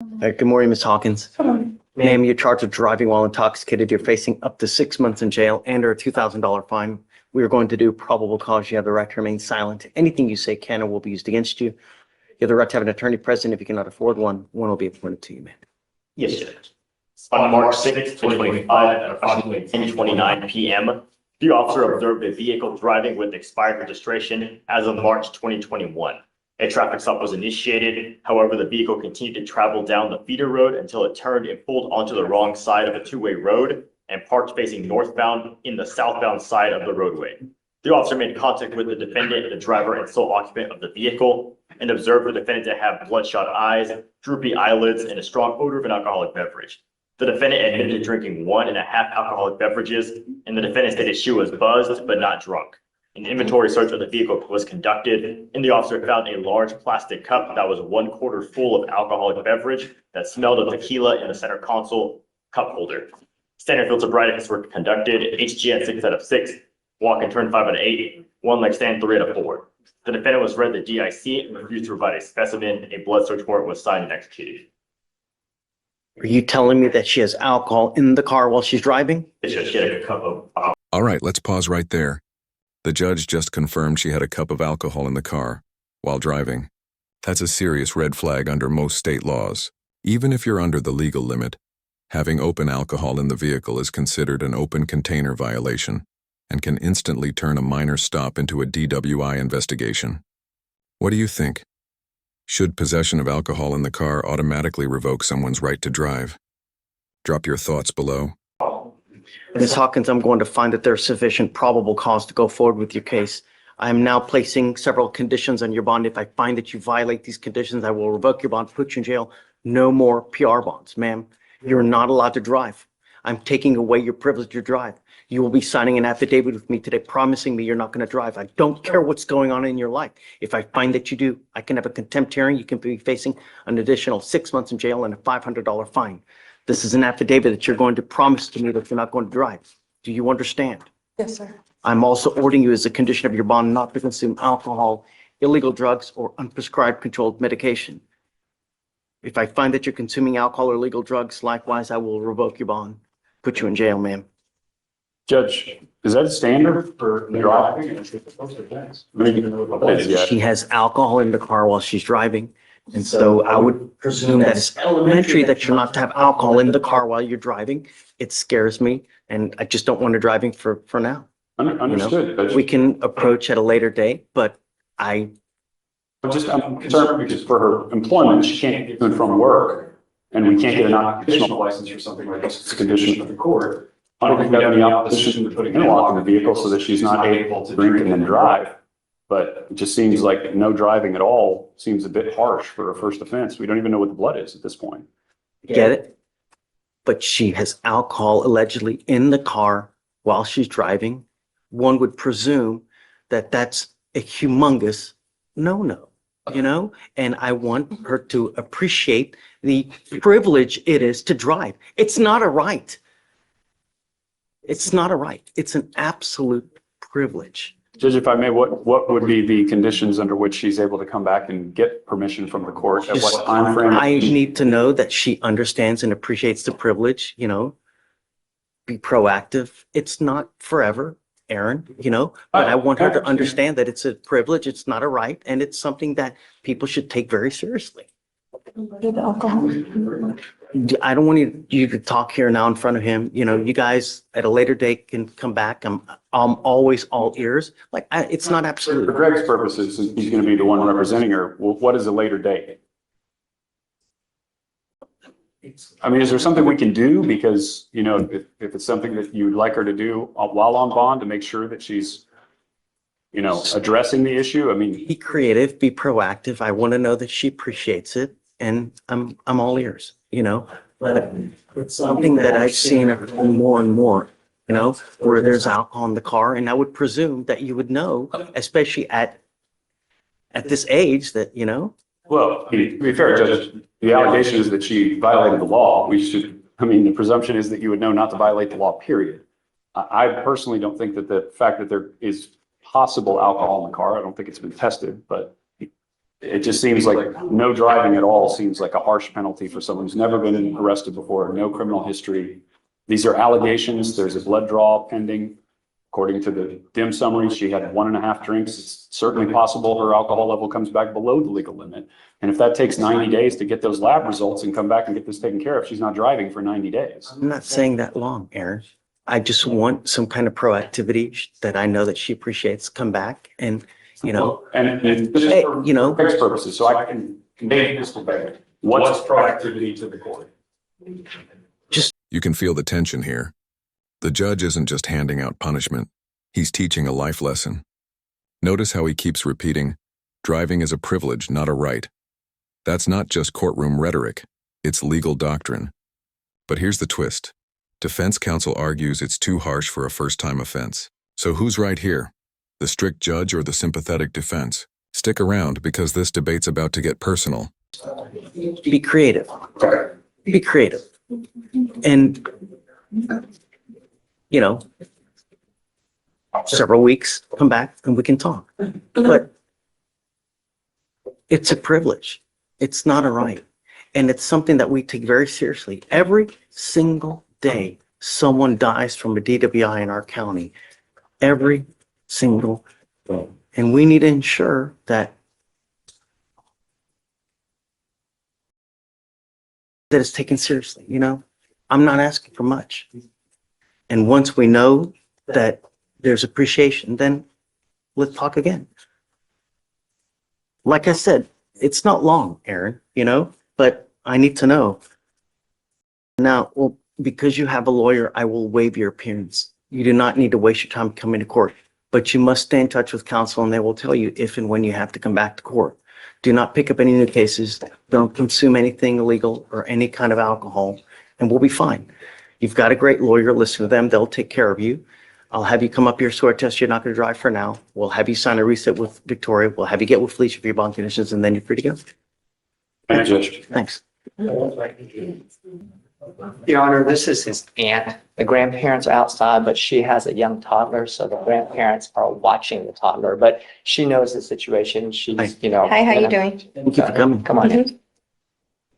Good morning, Ms. Hawkins. Hello. Ma'am, you're charged with driving while intoxicated. You're facing up to 6 months in jail and or a $2,000 fine. We are going to do probable cause. You have the right to remain silent. Anything you say can or will be used against you. You have the right to have an attorney present. If you cannot afford one, one will be appointed to you, ma'am. Yes, Judge. On March 6, 2025, at approximately 10:29 p.m., the officer observed a vehicle driving with expired registration as of March 2021. A traffic stop was initiated. However, the vehicle continued to travel down the feeder road until it turned and pulled onto the wrong side of a two-way road and parked facing northbound in the southbound side of the roadway. The officer made contact with the defendant, the driver and sole occupant of the vehicle, and observed the defendant to have bloodshot eyes, droopy eyelids, and a strong odor of an alcoholic beverage. The defendant admitted to drinking 1.5 alcoholic beverages, and the defendant stated she was buzzed but not drunk. An inventory search of the vehicle was conducted, and the officer found a large plastic cup that was 1/4 full of alcoholic beverage that smelled of tequila in the center console cup holder. Standard field sobriety tests were conducted, HGN 6 out of 6, walk and turn 5 out of 8, one leg stand 3 out of 4. The defendant was read the DIC and refused to provide a specimen. A blood search warrant was signed and executed. Are you telling me that she has alcohol in the car while she's driving? It's just she had a cup of alcohol. All right, let's pause right there. The judge just confirmed she had a cup of alcohol in the car while driving. That's a serious red flag under most state laws. Even if you're under the legal limit, having open alcohol in the vehicle is considered an open container violation and can instantly turn a minor stop into a DWI investigation. What do you think? Should possession of alcohol in the car automatically revoke someone's right to drive? Drop your thoughts below. Ms. Hawkins, I'm going to find that there's sufficient probable cause to go forward with your case. I am now placing several conditions on your bond. If I find that you violate these conditions, I will revoke your bond, put you in jail. No more PR bonds, ma'am. You're not allowed to drive. I'm taking away your privilege to drive. You will be signing an affidavit with me today promising me you're not going to drive. I don't care what's going on in your life. If I find that you do, I can have a contempt hearing. You can be facing an additional 6 months in jail and a $500 fine. This is an affidavit that you're going to promise to me that you're not going to drive. Do you understand? Yes, sir. I'm also ordering you as a condition of your bond not to consume alcohol, illegal drugs, or unprescribed controlled medication. If I find that you're consuming alcohol or illegal drugs, likewise, I will revoke your bond, put you in jail, ma'am. Judge, is that a standard for driving? She has alcohol in the car while she's driving. And so I would presume that it's elementary that you're not to have alcohol in the car while you're driving. It scares me, and I just don't want her driving for now. Understood. We can approach at a later date, but I'm concerned because for her employment, she can't get to and from work, and we can't get an occupational license for something like this. It's a condition of the court. I don't think we have any opposition to putting an interlock in the vehicle so that she's not able to drink and then drive. But it just seems like no driving at all seems a bit harsh for a first offense. We don't even know what the blood is at this point. Get it? But she has alcohol allegedly in the car while she's driving. One would presume that that's a humongous no-no, and I want her to appreciate the privilege it is to drive. It's not a right. It's not a right. It's an absolute privilege. Judge, if I may, what would be the conditions under which she's able to come back and get permission from the court? At what time frame? I need to know that she understands and appreciates the privilege, be proactive. It's not forever, Aaron, but I want her to understand that it's a privilege, it's not a right, and it's something that people should take very seriously. Alcohol. I don't want you to talk here now in front of him. You guys at a later date can come back. I'm always all ears. It's not For absolute. Greg's purposes, since he's going to be the one representing her, what is a later date? I mean, is there something we can do? Because, if it's something that you'd like her to do while on bond to make sure that she's, addressing the issue. I mean, Be creative, be proactive. I want to know that she appreciates it, and I'm all ears. But it's something that I've seen more and more, where there's alcohol in the car. And I would presume that you would know, especially at this age that, well, to be fair, Judge, the allegation is that she violated the law. The presumption is that you would know not to violate the law, period. I personally don't think that the fact that there is possible alcohol in the car, I don't think it's been tested, but it just seems like no driving at all seems like a harsh penalty for someone who's never been arrested before, no criminal history. These are allegations. There's a blood draw pending. According to the DIM summary, she had 1.5 drinks. It's certainly possible her alcohol level comes back below the legal limit. And if that takes 90 days to get those lab results and come back and get this taken care of, she's not driving for 90 days. I'm not saying that long, Aaron. I just want some kind of proactivity that I know that she appreciates come back and, you know, And this is Hey, for you know. fixed purposes, so I can convey this to better. What's proactivity to the court? You can feel the tension here. The judge isn't just handing out punishment. He's teaching a life lesson. Notice how he keeps repeating, driving is a privilege, not a right. That's not just courtroom rhetoric. It's legal doctrine. But here's the twist. Defense counsel argues it's too harsh for a first-time offense. So who's right here? The strict judge or the sympathetic defense? Stick around because this debate's about to get personal. be creative. Be creative. And, you know, several weeks, come back and we can talk. But it's a privilege. It's not a right. And it's something that we take very seriously. Every single day, someone dies from a DWI in our county. Every single day. And we need to ensure that it's taken seriously, you know? I'm not asking for much. And once we know that there's appreciation, then let's talk again. Like I said, it's not long, Aaron, you know, but I need to know. Now, well, because you have a lawyer, I will waive your appearance. You do not need to waste your time coming to court, but you must stay in touch with counsel and they will tell you if and when you have to come back to court. Do not pick up any new cases. Don't consume anything illegal or any kind of alcohol, and we'll be fine. You've got a great lawyer. Listen to them. They'll take care of you. I'll have you come up here, swear test. You're not going to drive for now. We'll have you sign a reset with Victoria. We'll have you get with Fleischer for your bond conditions, and then you're free to go. Thank you, Judge. Thanks. Your Honor, this is his aunt. The grandparents are outside, but she has a young toddler, so the grandparents are watching the toddler, but she knows the situation. She's, you know. Hi, how you doing? Thank you for coming. Come on in.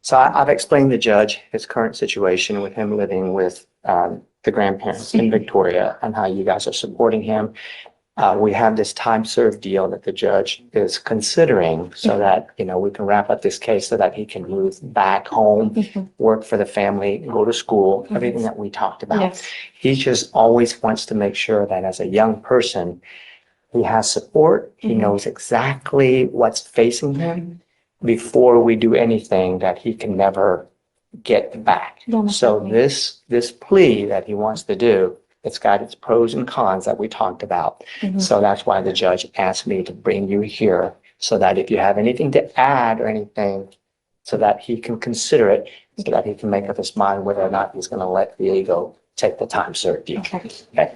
So I've explained to the judge his current situation with him living with the grandparents in Victoria and how you guys are supporting him. We have this time served deal that the judge is considering so that, you know, we can wrap up this case so that he can move back home, work for the family, go to school, everything that we talked about. Yes. He just always wants to make sure that as a young person, he has support. He knows exactly what's facing him before we do anything that he can never get back. So this plea that he wants to do, it's got its pros and cons that we talked about. So that's why the judge asked me to bring you here so that if you have anything to add or anything, so that he can consider it, so that he can make up his mind whether or not he's going to let Diego take the time served deal. Okay.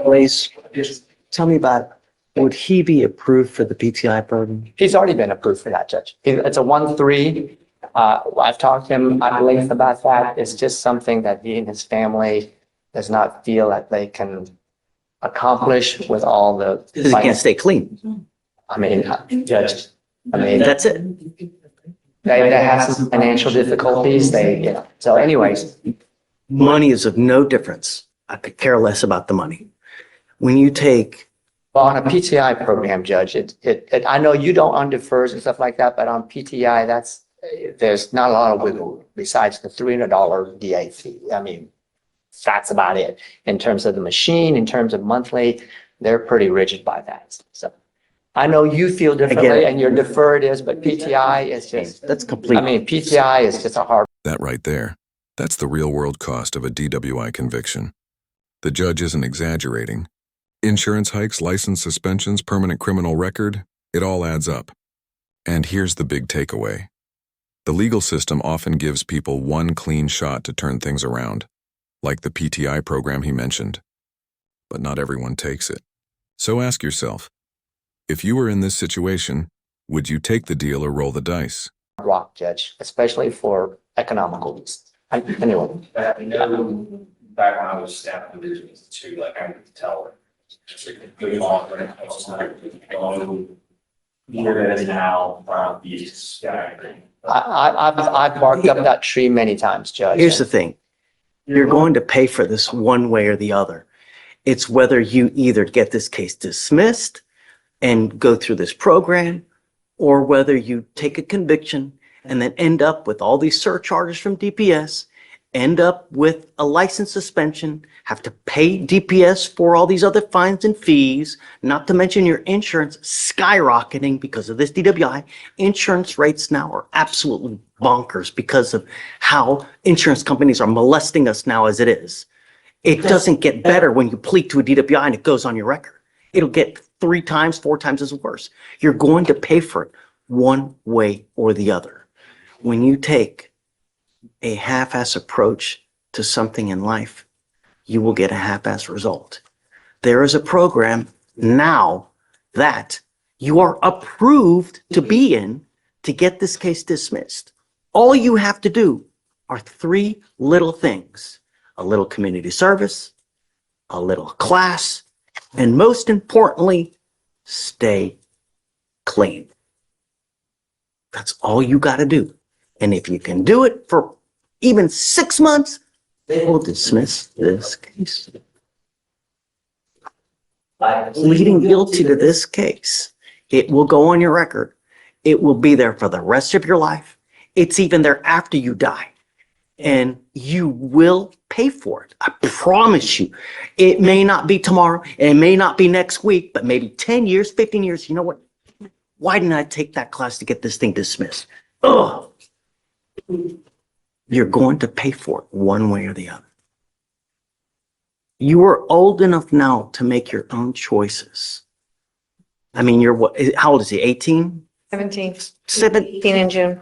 Please, just tell me about, would he be approved for the PTI program? He's already been approved for that, Judge. It's a 1-3. I've talked to him at length about that. It's just something that he and his family does not feel that they can accomplish with all the. Because he can't stay clean. I mean, Judge, I mean, That's it. they have some financial difficulties. They, so anyways, Money is of no difference. I could care less about the money. When you take, well, on a PTI program, Judge, I know you don't on defers and stuff like that, but on PTI, there's not a lot of wiggle besides the $300 DA fee. I mean, that's about it. In terms of the machine, in terms of monthly, they're pretty rigid by that. So I know you feel differently and your deferred is, but PTI is just, that's complete. I mean, PTI is just a hard. That right there, that's the real-world cost of a DWI conviction. The judge isn't exaggerating. Insurance hikes, license suspensions, permanent criminal record, it all adds up. And here's the big takeaway. The legal system often gives people one clean shot to turn things around, like the PTI program he mentioned. But not everyone takes it. So ask yourself, if you were in this situation, would you take the deal or roll the dice? Rock, Judge, especially for economical reasons. Anyway. Back when I was staff divisions too, like I could tell. Just like moving on, but I was not going Here that is now, yeah. I've barked up that tree many times, Judge. Here's the thing. You're going to pay for this one way or the other. It's whether you either get this case dismissed and go through this program, or whether you take a conviction and then end up with all these surcharges from DPS, end up with a license suspension, have to pay DPS for all these other fines and fees, not to mention your insurance skyrocketing because of this DWI. Insurance rates now are absolutely bonkers because of how insurance companies are molesting us now as it is. It doesn't get better when you plead to a DWI and it goes on your record. It'll get 3 times, 4 times as worse. You're going to pay for it one way or the other. When you take a half-ass approach to something in life, you will get a half-ass result. There is a program now that you are approved to be in to get this case dismissed. All you have to do are 3 little things: a little community service, a little class, and most importantly, stay clean. That's all you got to do. And if you can do it for even 6 months, they will dismiss this case. By pleading guilty to this case, it will go on your record. It will be there for the rest of your life. It's even there after you die. And you will pay for it. I promise you. It may not be tomorrow. It may not be next week, but maybe 10 years, 15 years. You know what? Why didn't I take that class to get this thing dismissed? Ugh. You're going to pay for it one way or the other. You are old enough now to make your own choices. I mean, you're what? How old is he? 18? 17. 17 in June.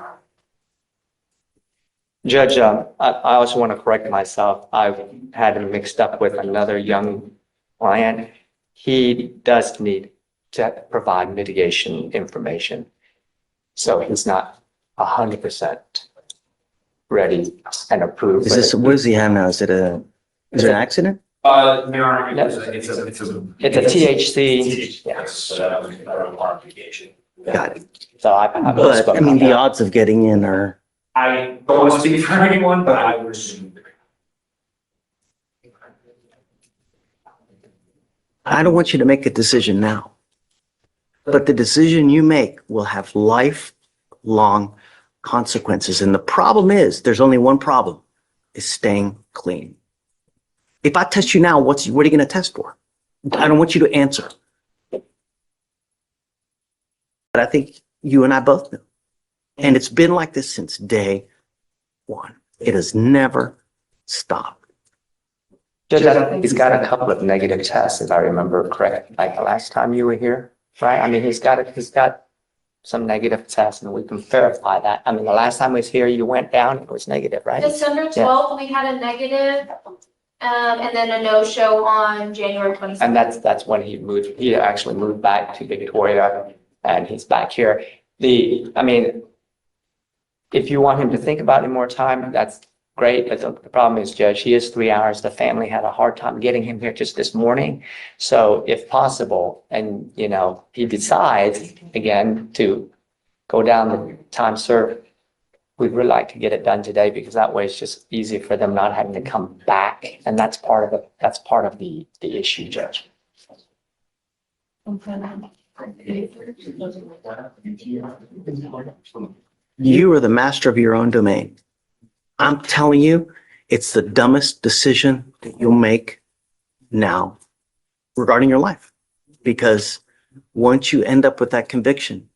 Judge, I also want to correct myself. I've had him mixed up with another young client. He does need to provide mitigation information. So he's not 100% ready and approved. Is this, what does he have now? Is it an accident? Your Honor, it's a THC. Yes, so that was a qualification. Got it. So I But I mean, the odds of getting in are, I don't want to speak for anyone, but I would assume. I don't want you to make a decision now. But the decision you make will have lifelong consequences. And the problem is, there's only one problem, is staying clean. If I test you now, what are you going to test for? I don't want you to answer. But I think you and I both know. And it's been like this since day one. It has never stopped. Judge, I think he's got a couple of negative tests, if I remember correctly, like the last time you were here, right? I mean, he's got some negative tests, and we can verify that. I mean, the last time he was here, you went down, it was negative, right? December 12th, we had a negative, and then a no-show on January 27th. And that's when he moved. He actually moved back to Victoria, and he's back here. I mean, if you want him to think about it more time, that's great. But the problem is, Judge, he is 3 hours. The family had a hard time getting him here just this morning. So if possible, and he decides again to go down the time served, we'd really like to get it done today, because that way it's just easy for them not having to come back. And that's part of the issue, Judge. You are the master of your own domain. I'm telling you, it's the dumbest decision that you'll make now regarding your life. Because once you end up with that conviction,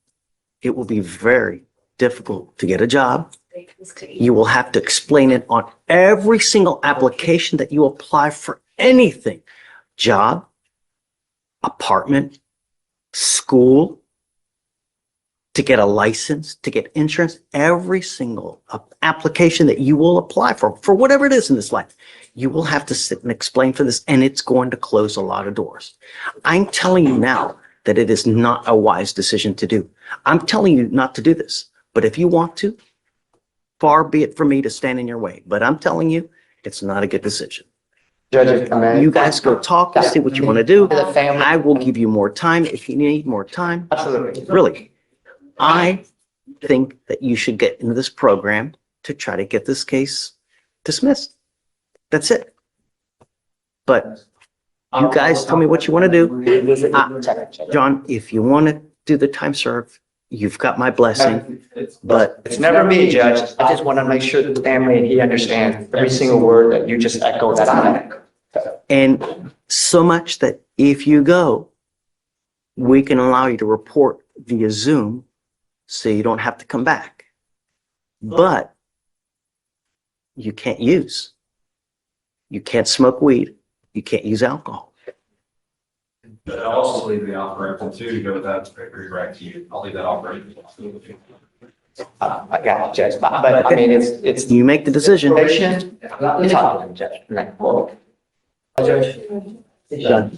it will be very difficult to get a job. You will have to explain it on every single application that you apply for anything. Job, apartment, school, to get a license, to get insurance, every single application that you will apply for whatever it is in this life, you will have to sit and explain for this, and it's going to close a lot of doors. I'm telling you now that it is not a wise decision to do. I'm telling you not to do this, but if you want to, far be it from me to stand in your way. But I'm telling you, it's not a good decision. Judge, You guys go talk and see what you want to do. The family. I will give you more time if you need more time. Absolutely. Really. I think that you should get into this program to try to get this case dismissed. That's it. But you guys tell me what you want to do. John, if you want to do the time served, you've got my blessing, but It's never me, Judge. I just want to make sure the family and he understands every single word that you just echoed that I echo. and so much that if you go, we can allow you to report via Zoom so you don't have to come back. But you can't use. You can't smoke weed. You can't use alcohol. But I'll also leave the operation too, to go with that, right to you. I'll leave that operation. I got it, Judge. But I mean, it's You make the decision. patient. You're talking to him, Judge. Like, well, Judge. Done.